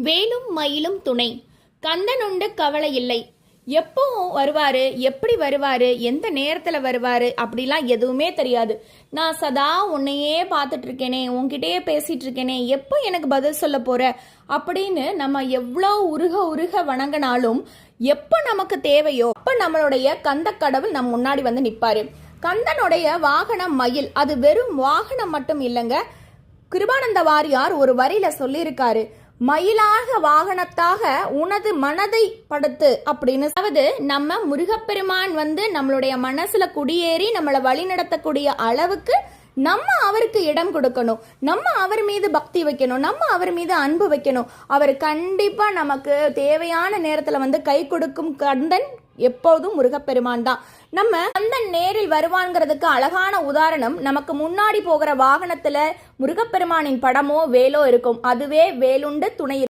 வேலும் மயிலும் துணை. கந்தனுண்டு கவலை இல்லை. எப்போ வருவாரு, எப்படி வருவாரு, எந்த நேரத்துல வருவாரு அப்படிலாம் எதுவுமே தெரியாது. நான் சதா உன்னையே பார்த்துட்டு இருக்கேனே, உன்கிட்டயே பேசிட்டு இருக்கேனே, எப்போ எனக்கு பதில் சொல்ல போற அப்படின்னு நம்ம எவ்வளோ உருக உருக வணங்கினாலும் எப்போ நமக்கு தேவையோ அப்போ நம்மளுடைய கந்த கடவுள் நம் முன்னாடி வந்து நிற்பாரு. கந்தனுடைய வாகனம் மயில். அது வெறும் வாகனம் மட்டும் இல்லைங்க. கிருபானந்த வாரியார் ஒரு வரியில சொல்லியிருக்காரு, மயிலாக வாகனத்தாக உனது மனதை படுத்து அப்படின்னு. அதாவது நம்ம முருகப்பெருமான் வந்து நம்மளுடைய மனசுல குடியேறி நம்மளை வழி நடத்தக்கூடிய அளவுக்கு நம்ம அவருக்கு இடம் கொடுக்கணும், நம்ம அவர் மீது பக்தி வைக்கணும், நம்ம அவர் மீது அன்பு வைக்கணும். அவர் கண்டிப்பா நமக்கு தேவையான நேரத்துல வந்து கை கொடுக்கும் கந்தன் எப்போதும் முருகப்பெருமான் தான். நம்ம கந்தன் நேரில் வருவான்ங்கிறதுக்கு அழகான உதாரணம், நமக்கு முன்னாடி போகிற வாகனத்துல முருகப்பெருமானின் படமோ வேலோ இருக்கும். அதுவே வேலுண்டு துணை.